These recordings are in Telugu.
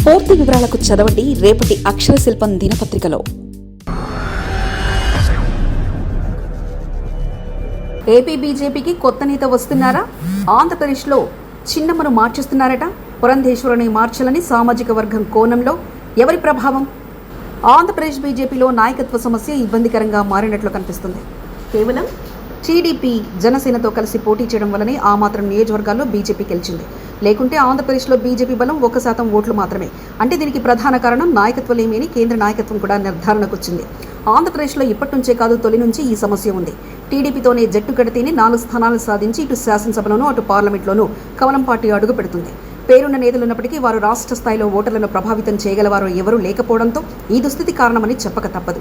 పూర్తి వివరాలకు చదవండి రేపటి అక్షర శిల్పం దినపత్రికలో. ఏపీ బీజేపీకి కొత్త నేత వస్తున్నారా? ఆంధ్రప్రదేశ్లో చిన్నమ్మను మార్చేస్తున్నారట. పురంధేశ్వరిని మార్చాలని సామాజిక వర్గం కోణంలో ఎవరి ప్రభావం? ఆంధ్రప్రదేశ్ బీజేపీలో నాయకత్వ సమస్య ఇబ్బందికరంగా మారినట్లు కనిపిస్తుంది. కేవలం టీడీపీ జనసేనతో కలిసి పోటీ చేయడం వల్లనే ఆ మాత్రం నియోజకవర్గాల్లో బీజేపీ గెలిచింది. లేకుంటే ఆంధ్రప్రదేశ్లో బీజేపీ బలం 1% ఓట్లు మాత్రమే. అంటే దీనికి ప్రధాన కారణం నాయకత్వలేమి అని కేంద్ర నాయకత్వం కూడా నిర్ధారణకు వచ్చింది. ఆంధ్రప్రదేశ్లో ఇప్పటి నుంచే కాదు, తొలి నుంచి ఈ సమస్య ఉంది. టీడీపీతోనే జట్టు కడితేనే 4 స్థానాలు సాధించి ఇటు శాసనసభలోనూ అటు పార్లమెంట్లోనూ కమలం పార్టీ అడుగు పెడుతుంది. పేరున్న నేతలున్నప్పటికీ వారు రాష్ట్ర స్థాయిలో ఓటర్లను ప్రభావితం చేయగలవారు ఎవరూ లేకపోవడంతో ఈ దుస్థితి కారణమని చెప్పక తప్పదు.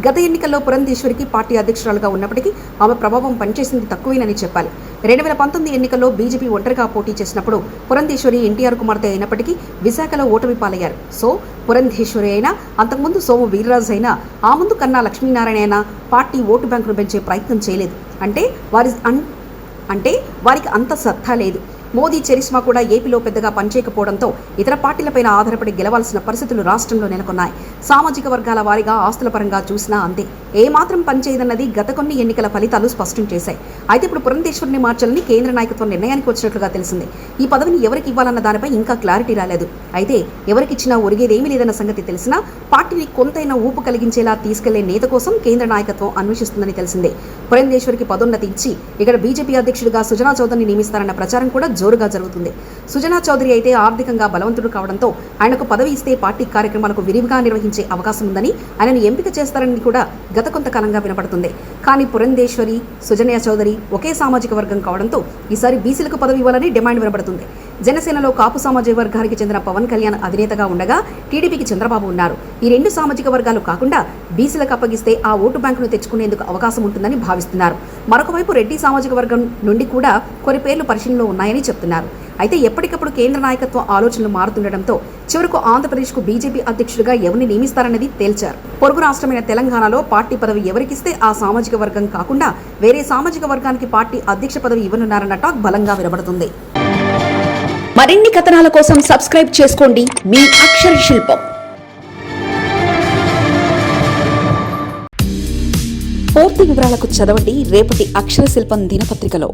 గత ఎన్నికల్లో పురంధేశ్వరికి పార్టీ అధ్యక్షురాలుగా ఉన్నప్పటికీ ఆమె ప్రభావం పనిచేసింది తక్కువేనని చెప్పాలి. 2019 ఎన్నికల్లో బీజేపీ ఒంటరిగా పోటీ చేసినప్పుడు పురంధేశ్వరి ఎన్టీఆర్ కుమార్తె అయినప్పటికీ విశాఖలో ఓటమి పాలయ్యారు. సో పురంధేశ్వరి అయినా, అంతకుముందు సోము వీర్రాజు అయినా, ఆ ముందు కన్నా లక్ష్మీనారాయణ అయినా పార్టీ ఓటు బ్యాంకును పెంచే ప్రయత్నం చేయలేదు. అంటే వారికి అంత సత్తా లేదు. మోదీ చరిష్మా కూడా ఏపీలో పెద్దగా పనిచేయకపోవడంతో ఇతర పార్టీలపైన ఆధారపడి గెలవాల్సిన పరిస్థితులు రాష్ట్రంలో నెలకొన్నాయి. సామాజిక వర్గాల వారీగా ఆస్తుల పరంగా చూసినా అంతే. ఏమాత్రం పనిచేయదన్నది గత కొన్ని ఎన్నికల ఫలితాలు స్పష్టం చేశాయి. అయితే ఇప్పుడు పురంధేశ్వరిని మార్చాలని కేంద్ర నాయకత్వం నిర్ణయానికి వచ్చినట్లుగా తెలిసింది. ఈ పదవిని ఎవరికి ఇవ్వాలన్న దానిపై ఇంకా క్లారిటీ రాలేదు. అయితే ఎవరికిచ్చినా ఒరిగేదేమీ లేదన్న సంగతి తెలిసినా పార్టీని కొంతైనా ఊపు కలిగించేలా తీసుకెళ్లే నేత కోసం కేంద్ర నాయకత్వం అన్వేషిస్తుందని తెలిసిందే. పురంధేశ్వరికి పదోన్నతి ఇచ్చి ఇక్కడ బీజేపీ అధ్యక్షుడిగా సుజనా చౌదరిని నియమిస్తారన్న ప్రచారం కూడా జోరుగా జరుగుతుంది. సుజనా చౌదరి అయితే ఆర్థికంగా బలవంతుడు కావడంతో ఆయనకు పదవి ఇస్తే పార్టీ కార్యక్రమాలకు విరివిగా నిర్వహించే అవకాశం ఉందని, ఆయనను ఎంపిక చేస్తారని కూడా గత కొంతకాలంగా వినపడుతుంది. కానీ పురంధేశ్వరి, సుజనా చౌదరి ఒకే సామాజిక వర్గం కావడంతో ఈసారి బీసీలకు పదవి ఇవ్వాలని డిమాండ్ వినపడుతుంది. జనసేనలో కాపు సామాజిక వర్గానికి చెందిన పవన్ కళ్యాణ్ అధినేతగా ఉండగా టీడీపీకి చంద్రబాబు ఉన్నారు. ఈ 2 సామాజిక వర్గాలు కాకుండా బీసీలకు అప్పగిస్తే ఆ ఓటు బ్యాంకును తెచ్చుకునేందుకు అవకాశం ఉంటుందని భావిస్తున్నారు. మరొకవైపు రెడ్డి సామాజిక వర్గం నుండి కూడా కొన్ని పేర్లు పరిశీలనలో ఉన్నాయని చెప్తున్నారు. అయితే ఎప్పటికప్పుడు కేంద్ర నాయకత్వం ఆలోచనలు మారుతుండటంతో చివరకు ఆంధ్రప్రదేశ్కు బీజేపీ అధ్యక్షుడిగా ఎవరిని నియమిస్తారన్నది తేల్చారు. పొరుగు రాష్ట్రమైన తెలంగాణలో పార్టీ పదవి ఎవరికిస్తే ఆ సామాజిక వర్గం కాకుండా వేరే సామాజిక వర్గానికి పార్టీ అధ్యక్ష పదవి ఇవ్వనున్నారన్న టాక్ బలంగా వినబడుతుంది. మరిన్ని కథనాల కోసం సబ్స్క్రైబ్ చేసుకోండి మీ అక్షర శిల్పం. పూర్తి వివరాలకు చదవండి రేపటి అక్షర శిల్పం దినపత్రికలో.